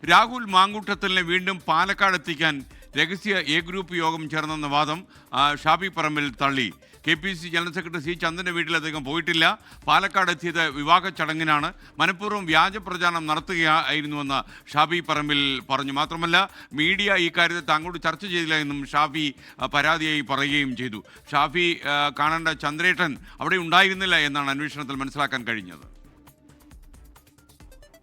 രാഹുൽ മാങ്കൂട്ടത്തിലിനെ വീണ്ടും പാലക്കാട് എത്തിക്കാൻ രഹസ്യ എ ഗ്രൂപ്പ് യോഗം ചേർന്നെന്ന വാദം ഷാഫി പറമ്പിൽ തള്ളി. KPCC general secretary C. ചന്ദ്രന്റെ വീട്ടിൽ അദ്ദേഹം പോയിട്ടില്ല. പാലക്കാട് എത്തിയത് വിവാഹ ചടങ്ങിനാണ്. മനഃപൂർവ്വം വ്യാജ പ്രചാരണം നടത്തുകയായിരുന്നുവെന്ന് ഷാഫി പറമ്പിൽ പറഞ്ഞു. മാത്രമല്ല, മീഡിയ ഈ കാര്യത്തെ താങ്കളോട് ചർച്ച ചെയ്തില്ല എന്നും ഷാഫി പരാതിയായി പറയുകയും ചെയ്തു. ഷാഫി കാണേണ്ട ചന്ദ്രേട്ടൻ അവിടെ ഉണ്ടായിരുന്നില്ല എന്നാണ് അന്വേഷണത്തിൽ മനസ്സിലാക്കാൻ കഴിഞ്ഞത്.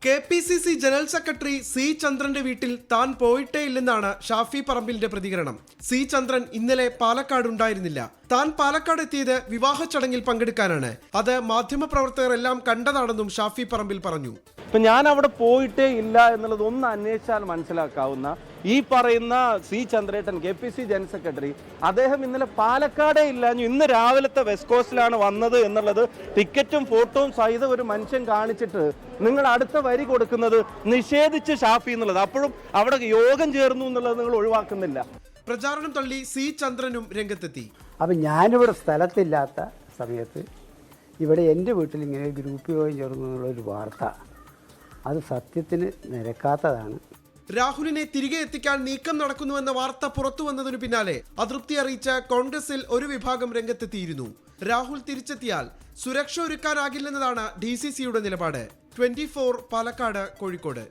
KPCC general secretary C. ചന്ദ്രന്റെ വീട്ടിൽ താൻ പോയിട്ടേ ഇല്ലെന്നാണ് ഷാഫി പറമ്പിലിന്റെ പ്രതികരണം. C. ചന്ദ്രൻ ഇന്നലെ പാലക്കാട് ഉണ്ടായിരുന്നില്ല. താൻ പാലക്കാട് എത്തിയത് വിവാഹ ചടങ്ങിൽ പങ്കെടുക്കാനാണ്. അത് മാധ്യമപ്രവർത്തകർ എല്ലാം കണ്ടതാണെന്നും ഷാഫി പറമ്പിൽ പറഞ്ഞു. ഇപ്പം ഞാൻ അവിടെ പോയിട്ടേ ഇല്ല എന്നുള്ളത് ഒന്ന് അന്വേഷിച്ചാൽ മനസ്സിലാക്കാവുന്ന ഈ പറയുന്ന C. ചന്ദ്രേട്ടൻ KPCC ജനറൽ സെക്രട്ടറി അദ്ദേഹം ഇന്നലെ പാലക്കാടേ ഇല്ലാഞ്ഞു ഇന്ന് രാവിലത്തെ വെസ്റ്റ് കോസ്റ്റിലാണ് വന്നത് എന്നുള്ളത് ടിക്കറ്റും ഫോട്ടോയും സഹിതം ഒരു മനുഷ്യൻ കാണിച്ചിട്ട് നിങ്ങൾ അടുത്ത വരി കൊടുക്കുന്നത് നിഷേധിച്ച് ഷാഫി എന്നുള്ളത്, അപ്പോഴും അവിടെ യോഗം ചേർന്നു എന്നുള്ളത് നിങ്ങൾ ഒഴിവാക്കുന്നില്ല. പ്രചാരണം തള്ളി C. ചന്ദ്രനും രംഗത്തെത്തി. അപ്പം ഞാനിവിടെ സ്ഥലത്തില്ലാത്ത സമയത്ത് ഇവിടെ എൻ്റെ വീട്ടിൽ ഇങ്ങനെ ഗ്രൂപ്പ് യോഗം ചേർന്നു എന്നുള്ളൊരു വാർത്ത അത് സത്യത്തിന് നിരക്കാത്തതാണ്. രാഹുലിനെ തിരികെ എത്തിക്കാൻ നീക്കം നടക്കുന്നുവെന്ന വാർത്ത പുറത്തു വന്നതിനു പിന്നാലെ അതൃപ്തി അറിയിച്ച കോൺഗ്രസിൽ ഒരു വിഭാഗം രംഗത്തെത്തിയിരുന്നു. രാഹുൽ തിരിച്ചെത്തിയാൽ സുരക്ഷ ഒരുക്കാനാകില്ലെന്നതാണ് DCCയുടെ നിലപാട്. 24 പാലക്കാട്, കോഴിക്കോട്.